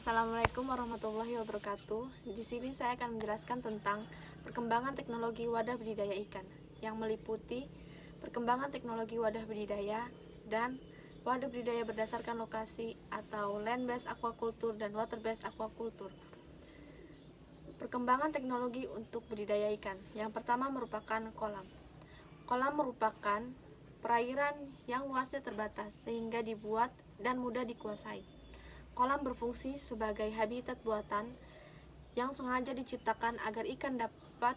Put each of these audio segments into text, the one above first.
Assalamualaikum warahmatullahi wabarakatuh. Di sini saya akan menjelaskan tentang perkembangan teknologi wadah budidaya ikan yang meliputi perkembangan teknologi wadah budidaya dan wadah budidaya berdasarkan lokasi atau land-based aquaculture dan water-based aquaculture. Perkembangan teknologi untuk budidaya ikan. Yang pertama merupakan kolam. Kolam merupakan perairan yang luasnya terbatas sehingga dibuat dan mudah dikuasai. Kolam berfungsi sebagai habitat buatan yang sengaja diciptakan agar ikan dapat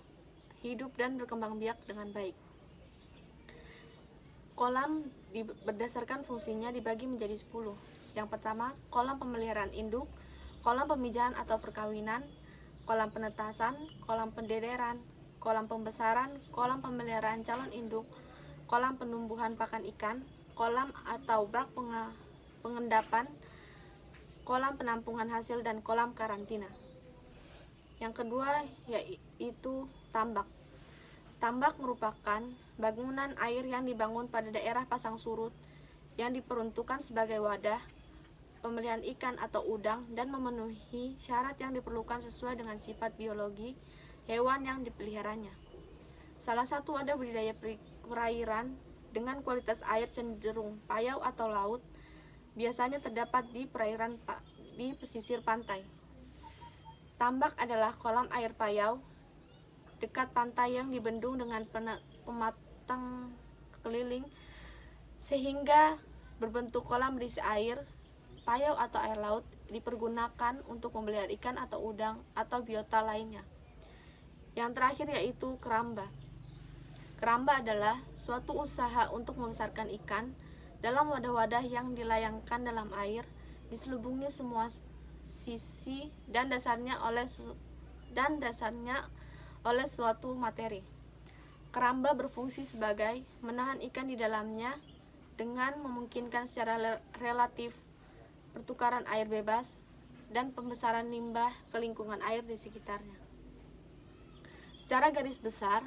hidup dan berkembang biak dengan baik. Kolam berdasarkan fungsinya dibagi menjadi 10. Yang pertama, kolam pemeliharaan induk, kolam pemijahan atau perkawinan, kolam penetasan, kolam pendederan, kolam pembesaran, kolam pemeliharaan calon induk, kolam penumbuhan pakan ikan, kolam atau bak pengendapan, kolam penampungan hasil, dan kolam karantina. Yang kedua yaitu tambak. Tambak merupakan bangunan air yang dibangun pada daerah pasang surut yang diperuntukkan sebagai wadah pemeliharaan ikan atau udang dan memenuhi syarat yang diperlukan sesuai dengan sifat biologi hewan yang dipeliharanya. Salah satu wadah budidaya perairan dengan kualitas air cenderung payau atau laut biasanya terdapat di perairan di pesisir pantai. Tambak adalah kolam air payau dekat pantai yang dibendung dengan pematang keliling sehingga berbentuk kolam berisi air payau atau air laut dipergunakan untuk memelihara ikan atau udang atau biota lainnya. Yang terakhir yaitu keramba. Keramba adalah suatu usaha untuk membesarkan ikan dalam wadah-wadah yang dilayangkan dalam air, diselubungi semua sisi dan dasarnya oleh suatu materi. Keramba berfungsi sebagai menahan ikan di dalamnya dengan memungkinkan secara relatif pertukaran air bebas dan pembesaran limbah ke lingkungan air di sekitarnya. Secara garis besar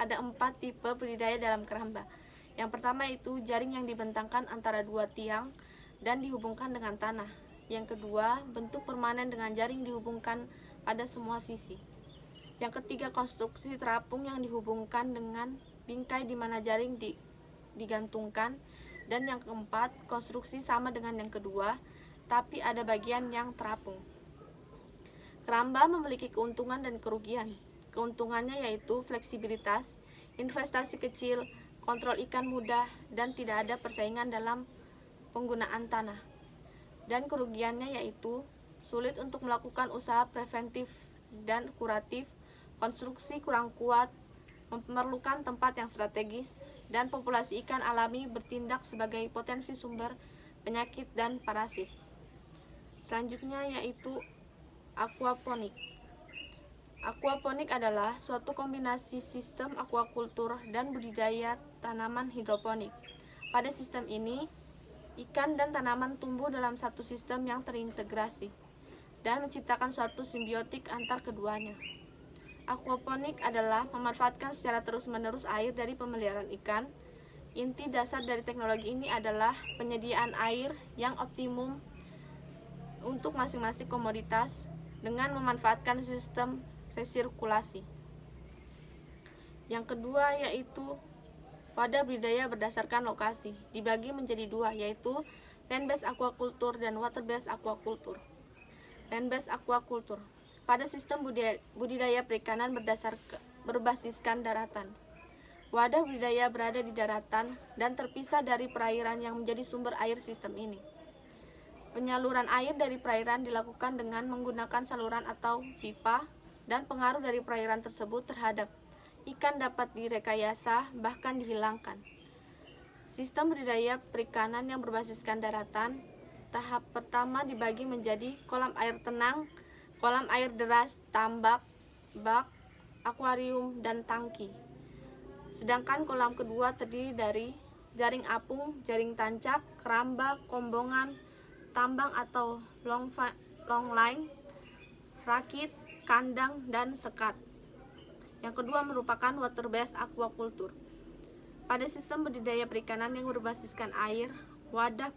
ada 4 tipe budidaya dalam keramba. Yang pertama itu jaring yang dibentangkan antara 2 tiang dan dihubungkan dengan tanah. Yang kedua, bentuk permanen dengan jaring dihubungkan pada semua sisi. Yang ketiga, konstruksi terapung yang dihubungkan dengan bingkai di mana jaring digantungkan. Dan yang keempat, konstruksi sama dengan yang kedua, tapi ada bagian yang terapung. Keramba memiliki keuntungan dan kerugian. Keuntungannya yaitu fleksibilitas, investasi kecil, kontrol ikan mudah, dan tidak ada persaingan dalam penggunaan tanah. Dan kerugiannya yaitu sulit untuk melakukan usaha preventif dan kuratif, konstruksi kurang kuat, memerlukan tempat yang strategis, dan populasi ikan alami bertindak sebagai potensi sumber penyakit dan parasit. Selanjutnya yaitu aquaponik. Aquaponik adalah suatu kombinasi sistem aquaculture dan budidaya tanaman hidroponik. Pada sistem ini, ikan dan tanaman tumbuh dalam satu sistem yang terintegrasi dan menciptakan suatu simbiotik antar keduanya. Aquaponik adalah memanfaatkan secara terus-menerus air dari pemeliharaan ikan. Inti dasar dari teknologi ini adalah penyediaan air yang optimum untuk masing-masing komoditas dengan memanfaatkan sistem resirkulasi. Yang kedua yaitu wadah budidaya berdasarkan lokasi, dibagi menjadi 2, yaitu land-based aquaculture dan water-based aquaculture. Land-based aquaculture pada sistem budidaya perikanan berbasiskan daratan. Wadah budidaya berada di daratan dan terpisah dari perairan yang menjadi sumber air sistem ini. Penyaluran air dari perairan dilakukan dengan menggunakan saluran atau pipa, dan pengaruh dari perairan tersebut terhadap ikan dapat direkayasa bahkan dihilangkan. Sistem budidaya perikanan yang berbasiskan daratan, tahap pertama dibagi menjadi kolam air tenang, kolam air deras, tambak, bak, akuarium, dan tangki. Sedangkan kolam kedua terdiri dari jaring apung, jaring tancap, keramba, kombongan, tambang atau long line, rakit, kandang, dan sekat. Yang kedua merupakan water-based aquaculture. Pada sistem budidaya perikanan yang berbasiskan air, wadah